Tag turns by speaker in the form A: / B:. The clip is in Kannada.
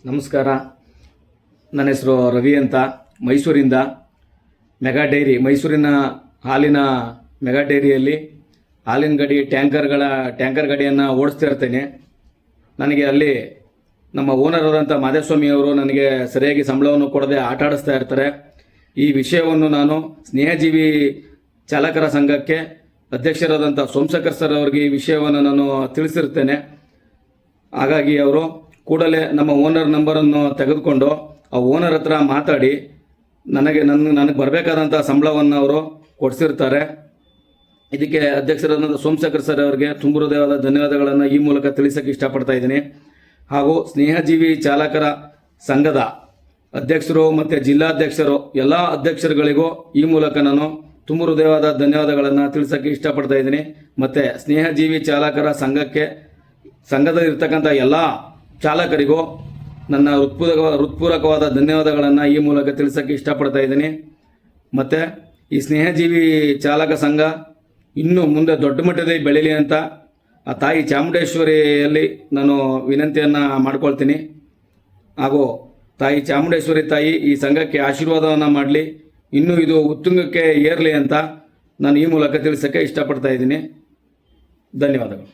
A: ನಮಸ್ಕಾರ. ನನ್ನ ಹೆಸರು ರವಿ ಅಂತ, ಮೈಸೂರಿಂದ. ಮೆಗಾ ಡೈರಿ, ಮೈಸೂರಿನ ಹಾಲಿನ ಮೆಗಾ ಡೈರಿಯಲ್ಲಿ ಹಾಲಿನ ಗಾಡಿ ಟ್ಯಾಂಕರ್ ಗಾಡಿಯನ್ನು ಓಡಿಸ್ತಾ ಇರ್ತೇನೆ. ನನಗೆ ಅಲ್ಲಿ ನಮ್ಮ ಓನರ್ ಆದಂಥ ಮಾದೇಸ್ವಾಮಿ ಅವರು ನನಗೆ ಸರಿಯಾಗಿ ಸಂಬಳವನ್ನು ಕೊಡದೆ ಆಟ ಆಡಿಸ್ತಾ ಇರ್ತಾರೆ. ಈ ವಿಷಯವನ್ನು ನಾನು ಸ್ನೇಹಜೀವಿ ಚಾಲಕರ ಸಂಘಕ್ಕೆ ಅಧ್ಯಕ್ಷರಾದಂಥ ಸೋಮಶೇಖರ್ ಸರ್ ಅವರಿಗೆ ಈ ವಿಷಯವನ್ನು ನಾನು ತಿಳಿಸಿರ್ತೇನೆ. ಹಾಗಾಗಿ ಅವರು ಕೂಡಲೇ ನಮ್ಮ ಓನರ್ ನಂಬರನ್ನು ತೆಗೆದುಕೊಂಡು ಆ ಓನರ್ ಹತ್ರ ಮಾತಾಡಿ ನನಗೆ ಬರಬೇಕಾದಂಥ ಸಂಬಳವನ್ನು ಅವರು ಕೊಡಿಸಿರ್ತಾರೆ. ಇದಕ್ಕೆ ಅಧ್ಯಕ್ಷರಾದಂಥ ಸೋಮಶೇಖರ್ ಸರ್ ಅವರಿಗೆ ತುಂಬ ಹೃದಯವಾದ ಧನ್ಯವಾದಗಳನ್ನು ಈ ಮೂಲಕ ತಿಳಿಸೋಕ್ಕೆ ಇಷ್ಟಪಡ್ತಾ ಇದ್ದೀನಿ. ಹಾಗೂ ಸ್ನೇಹಜೀವಿ ಚಾಲಕರ ಸಂಘದ ಅಧ್ಯಕ್ಷರು ಮತ್ತು ಜಿಲ್ಲಾಧ್ಯಕ್ಷರು ಎಲ್ಲ ಅಧ್ಯಕ್ಷರುಗಳಿಗೂ ಈ ಮೂಲಕ ನಾನು ತುಂಬ ಹೃದಯವಾದ ಧನ್ಯವಾದಗಳನ್ನು ತಿಳಿಸೋಕ್ಕೆ ಇಷ್ಟಪಡ್ತಾ ಇದ್ದೀನಿ. ಮತ್ತು ಸ್ನೇಹಜೀವಿ ಚಾಲಕರ ಸಂಘದಲ್ಲಿರ್ತಕ್ಕಂಥ ಎಲ್ಲ ಚಾಲಕರಿಗೂ ನನ್ನ ಹೃತ್ಪೂರ್ವಕವಾದ ಧನ್ಯವಾದಗಳನ್ನು ಈ ಮೂಲಕ ತಿಳಿಸೋಕ್ಕೆ ಇಷ್ಟಪಡ್ತಾ ಇದ್ದೀನಿ. ಮತ್ತು ಈ ಸ್ನೇಹಜೀವಿ ಚಾಲಕ ಸಂಘ ಇನ್ನೂ ಮುಂದೆ ದೊಡ್ಡ ಮಟ್ಟದಲ್ಲಿ ಬೆಳೀಲಿ ಅಂತ ಆ ತಾಯಿ ಚಾಮುಂಡೇಶ್ವರಿಯಲ್ಲಿ ನಾನು ವಿನಂತಿಯನ್ನು ಮಾಡ್ಕೊಳ್ತೀನಿ. ಹಾಗೂ ತಾಯಿ ಚಾಮುಂಡೇಶ್ವರಿ ತಾಯಿ ಈ ಸಂಘಕ್ಕೆ ಆಶೀರ್ವಾದವನ್ನು ಮಾಡಲಿ, ಇನ್ನೂ ಇದು ಉತ್ತುಂಗಕ್ಕೆ ಏರಲಿ ಅಂತ ನಾನು ಈ ಮೂಲಕ ತಿಳಿಸೋಕ್ಕೆ ಇಷ್ಟಪಡ್ತಾ ಇದ್ದೀನಿ. ಧನ್ಯವಾದಗಳು.